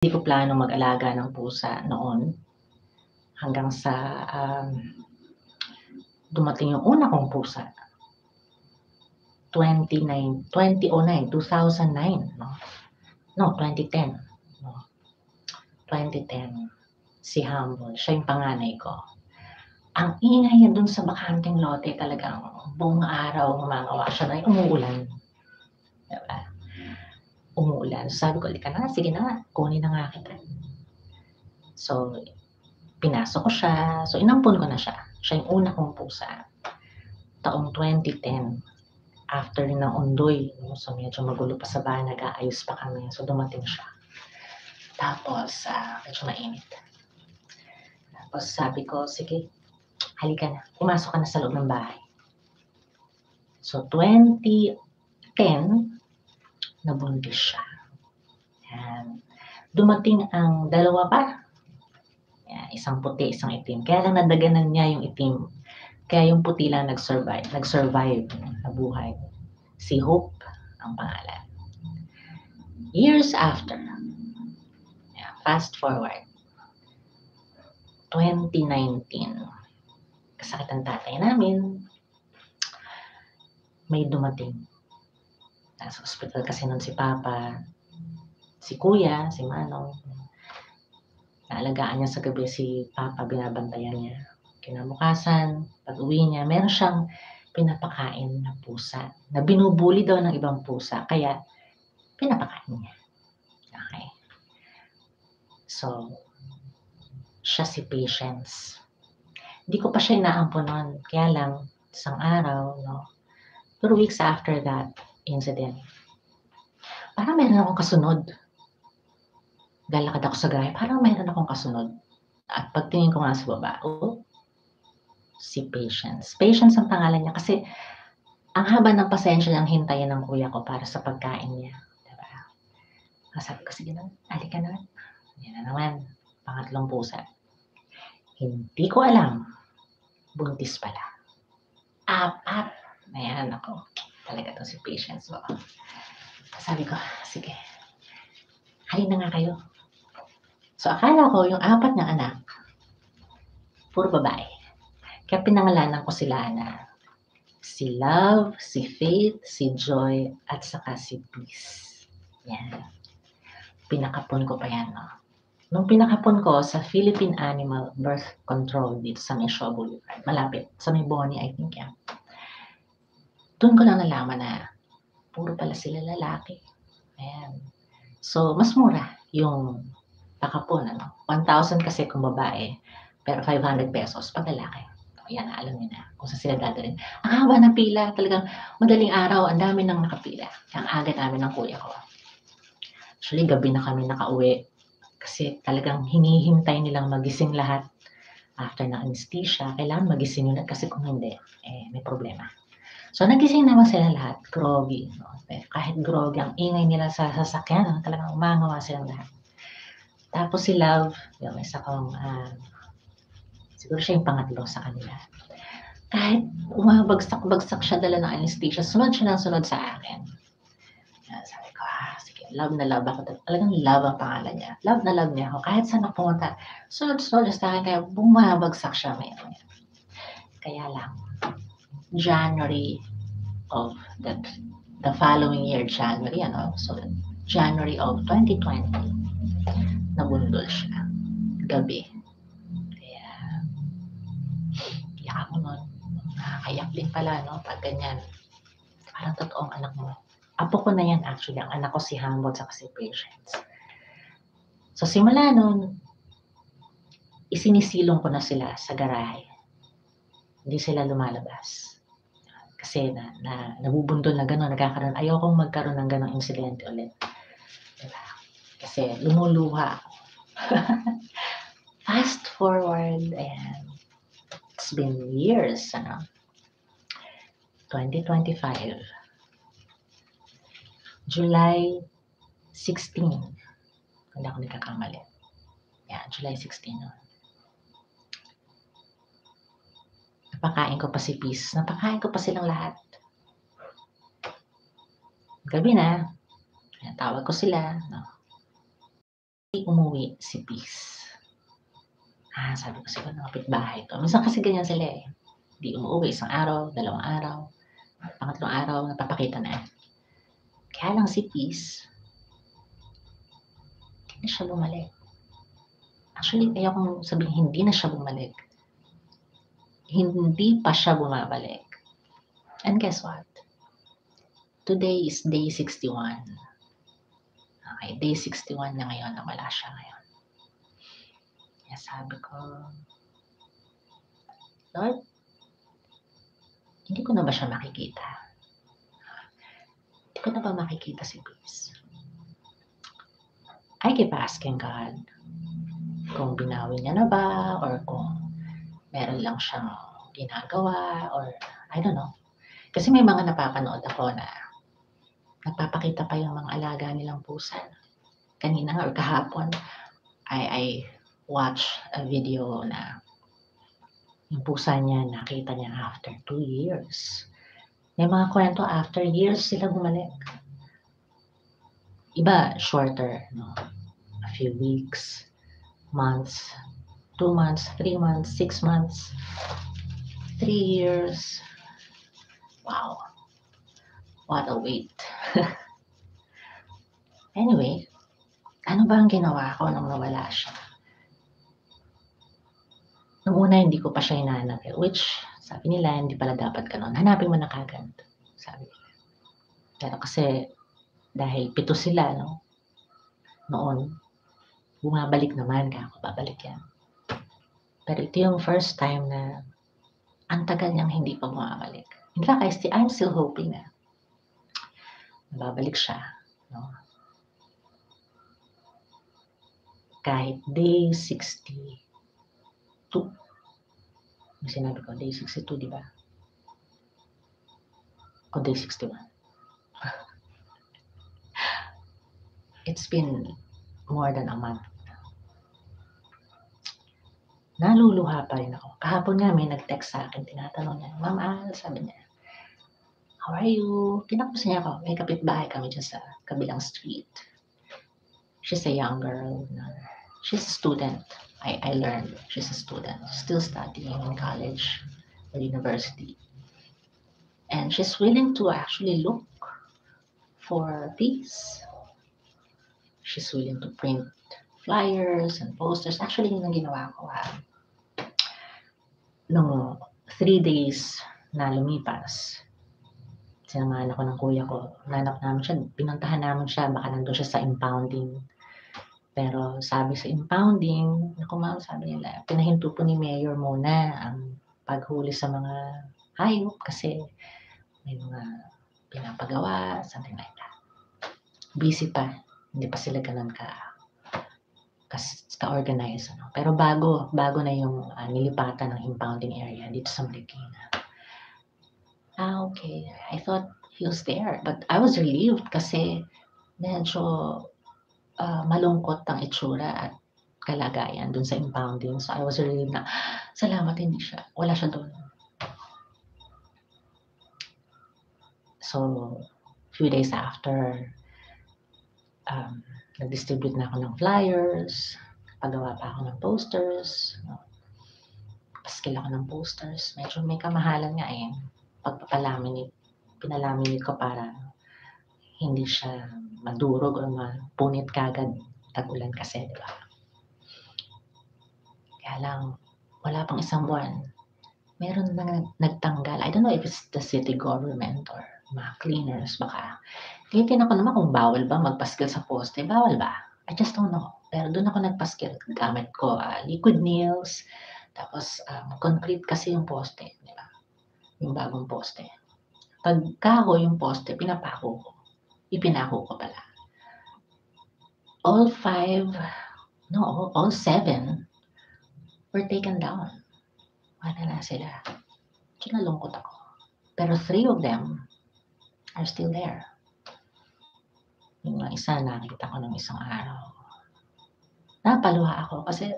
Hindi ko plano mag-alaga ng pusa noon, hanggang sa, dumating yung una kong pusa. 2009, 'no? No, 2010, 'no? 2010, si Humble, siya yung panganay ko. Ang ingay niya dun sa bakanteng lote talagang buong araw ngumangawa siya na umuulan, 'di ba? Umuulan, sabi ko, "Halika na, sige na nga, kunin na nga kita." So, pinasok ko siya, so inampon ko na siya. Siya yung una kong pusa, taong 2010. After ng Ondoy, 'no, so medyo magulo pa sa bahay, nag-aayos pa kami, so dumating siya. Tapos, medyo mainit. Tapos sabi ko, "Sige, halika na, pumasok ka na sa loob ng bahay." So 2010, nabuntis siya, 'yan. Dumating ang dalawa pa, 'yan, isang puti, isang itim. Kaya lang nadaganan niya yung itim, kaya yung puti lang nag-survive, nabuhay. Si Hope ang pangalan. Years after, yeah, fast forward, 2019, kasakit ang tatay namin, may dumating. Nasa ospital kasi nun si Papa, si Kuya, si Manong. Naalagaan niya sa gabi si Papa, binabantayan niya. Kinabukasan, pag-uwi niya, meron siyang pinapakain na pusa, na binubully daw ng ibang pusa, kaya pinapakain niya. Okay. So, siya si Patience. Hindi ko pa siya inaampon nun, kaya lang, isang araw, 'no, 2 weeks after that incident, parang meron akong kasunod. Lalakad ako sa garahe, parang meron akong kasunod. At pagtingin ko nga sa baba, oh, si Patience. Patience ang pangalan niya kasi ang haba ng pasensya niyang hintayin ng kuya ko para sa pagkain niya, 'di ba? Sabi ko, "Sige na, halika na." Yan na naman, pangatlong pusa. Hindi ko alam, buntis pala. 4. Ayan, naku, talaga 'to si Patience, oo. Sabi ko, "Sige, halina nga kayo." So, akala ko yung 4 niyang anak, puro babae. Kaya pinangalanan ko sila na si Love, si Faith, si Joy, at saka si Peace. Yan. Pinakapon ko pa yan, 'no. Nung pinakapon ko sa Philippine Animal Birth Control dito sa may Shaw Boulevard, malapit sa may Boni, I think yan. Dun ko lang nalaman na puro pala sila lalaki, ayan. So, mas mura yung pakapon, ano, 1,000 kasi kung babae, pero ₱500 pag lalaki. Yan, alam niyo na kung saan sila dadalhin. Ang haba ng pila, talagang madaling araw, ang dami ng nakapila. Ang aga namin ng kuya ko. Actually, gabi na kami nakauwi kasi talagang hinihintay nilang magising lahat after ng anesthesia. Kailangan magising yun kasi kung hindi, may problema. So, nagising naman sila lahat, groggy, 'no. Kahit groggy, ang ingay nila sa sasakyan, talagang umangawa silang lahat. Tapos si Love, yung isa kong, siguro siya yung pangatlo sa kanila. Kahit umabagsak-bagsak siya dala ng anesthesia, sunod siya ng sunod sa akin. Sabi ko, sige, love na love ako. Talagang Love ang pangalan niya. Love na love niya ako. Kahit saan ako pumunta, sunod-sunod siya sa'kin, kaya bumabagsak siya maya-maya. Kaya lang, January of the following year, January, ano, so January of 2020, nabundol siya, gabi. Kaya, iyak ako nun. Nakakaiyak din pala, no, pag ganyan. Parang totoong anak mo. Apo ko na yan actually, ang anak ko si Humble tsaka si Patience. So simula nun, isinisilong ko na sila sa garahe. Hindi sila lumalabas. Kasi nabubundol na gano'n, nagkakaroon, ayokong magkaroon ng gano'ng insidente ulit. Diba? Kasi lumuluha ako. Fast forward, ayan, it's been years, 2025, July 16, kung hindi ako nagkakamali. Yeah, July 16, no? Napakain ko pa si Peace, napakain ko pa silang lahat. Gabi na, tawag ko sila, no? umuwi si Peace. Sabi ko siguro ng kapitbahay 'to. Minsan kasi ganyan sila, eh. Di umuuwi, isang araw, dalawang araw, pangatlong araw nagpapakita na. Kaya lang si Peace, hindi na siya bumalik. Actually, ayokong sabihin hindi na siya bumalik. Hindi pa siya bumabalik. And guess what? Today is day 61. Okay, day 61 na ngayon na wala siya ngayon. Kaya sabi ko, Lord, hindi ko na ba siya makikita? Hindi ko na ba makikita si Peace? I keep asking God kung binawi niya na ba or kung meron lang siyang ginagawa or I don't know. Kasi may mga napapanood ako na nagpapakita pa yung mga alaga nilang pusa. Kanina nga or kahapon, I watched a video na yung pusa niya nakita niya after 2 years. May mga kwento after years sila bumalik. Iba shorter, no? A few weeks, months, 2 months, 3 months, 6 months, 3 years. Wow. What a wait. Anyway, ano ba ang ginawa ko nung nawala siya? Nung una, hindi ko pa siya hinahanap, which sabi nila, hindi pala dapat ganun. Hanapin mo na kagad, sabi nila. Pero kasi, dahil 7 sila, no? Noon, bumabalik naman, kaya ako babalik yan. Pero ito yung first time na ang tagal niyang hindi pa bumabalik. In fact, I'm still hoping na babalik siya, no? Kahit day 62. May sinabi ko, day 62, di ba? O day 61. It's been more than a month. Naluluha pa rin ako. Kahapon nga may nag-text sa akin, tinatanong niya, Ma'am Al, sabi niya, how are you? Tinapos niya ako, may kapitbahay kami dyan sa kabilang street. She's a young girl. She's a student. I learned she's a student, still studying in college or university. And she's willing to actually look for peace. She's willing to print flyers and posters. Actually, yun ang ginawa ko. Nung 3 days na lumipas, sinamahan ako ng kuya ko. Nanap namin siya, pinuntahan namin siya, baka nandun siya sa impounding. Pero sabi sa impounding, naku ma'am, sabi nila, pinahinto po ni Mayor muna ang paghuli sa mga hayop kasi may mga pinapagawa, something like that. Busy pa, hindi pa sila ganun ka-organize. Ano? Pero bago na yung nilipatan ng impounding area dito sa Marikina. Okay. I thought he was there. But I was relieved kasi medyo malungkot ang itsura at kalagayan dun sa impounding. So I was relieved na, salamat hindi siya. Wala siya dun. So, few days after, nag-distribute na ako ng flyers, pagawa pa ako ng posters, paskil ako ng posters. Medyo may kamahalan nga eh. Pinalaminate ko para hindi siya madurog o mapunit kagad tag-ulan kasi, di ba? Kaya lang, wala pang isang buwan. Meron na nagtanggal. I don't know if it's the city government or mga cleaners baka. Tinitin ako naman kung bawal ba magpaskil sa poste. Bawal ba? I just don't know. Pero doon ako nagpaskil. Gamit ko liquid nails. Tapos concrete kasi yung poste. Di ba? Yung bagong poste. Pagka yung poste, pinapako ko. Ipinako ko pala. All 7 were taken down. Wala na sila. Nalungkot ako. Pero 3 of them are still there. Yung isa nakita ko ng isang araw. Napaluha ako kasi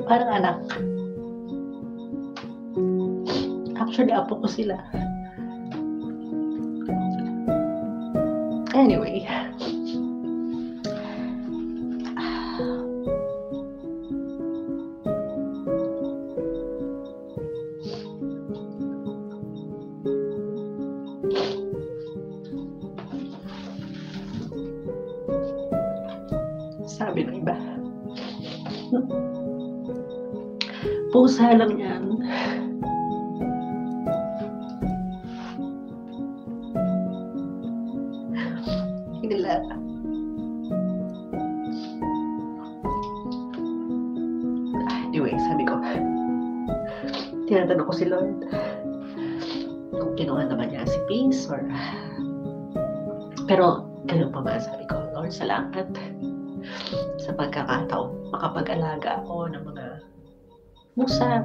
parang anak. Actually, apo ko sila. Anyway. Sabi ng iba, pusa lang yan. Nila. Anyway, sabi ko, tinatanong ko si Lord kung kinuha naman niya si Peace or... Pero, ganun pa man, sabi ko, Lord, salamat sa pagkakataon makapag-alaga ako ng mga musa.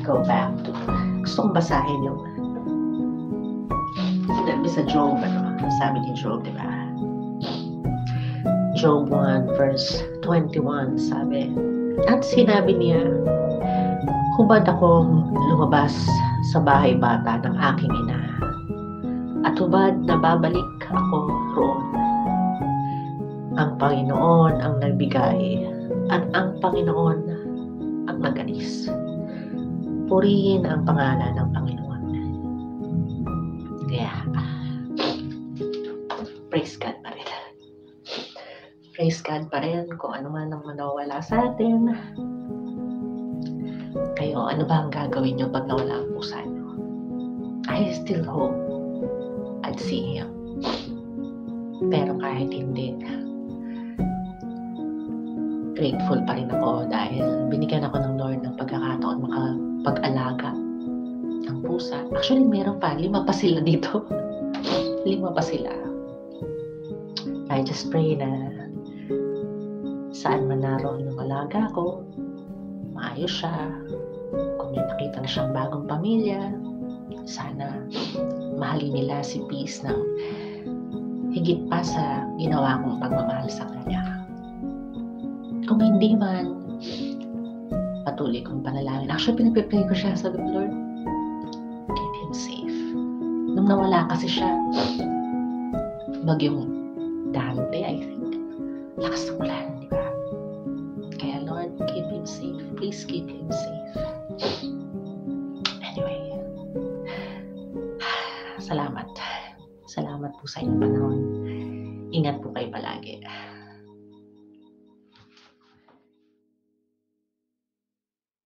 Go back to, gusto kong basahin yung sinabi sa Job, sabi ni Job, diba? Job 1 verse 21, sabi, at sinabi niya, hubad akong lumabas sa bahay bata ng aking ina, at hubad na babalik ako roon. Ang Panginoon ang nagbigay, at ang Panginoon ang nag-alis. Purihin ang pangalan ng Panginoon. Kaya, praise God pa rin. Praise God pa rin kung ano man ang manawala sa atin. Kayo, ano ba ang gagawin nyo pag nawala ang pusa nyo? I still hope I'd see him. Pero kahit hindi, grateful pa rin ako dahil binigyan ako ng Lord ng pagkakataon makapag-alaga ng pusa. Actually, meron pa. 5 pa sila dito. 5 pa sila. I just pray na saan man naroon yung alaga ko, maayos siya. Kung may nakita na siyang bagong pamilya, sana mahalin nila si Peace na higit pa sa ginawa kong pagmamahal sa kanya. Kung hindi man, patuloy kong panalangin. Actually, pinag-pray ko siya. Sabi ko, Lord, keep him safe. Nung nawala kasi siya, bagyong Dante, I think. Lakas ng ulan, di ba? Kaya, Lord, keep him safe. Please keep him safe. Anyway, salamat. Salamat po sa inyong panahon. Ingat po kayo palagi.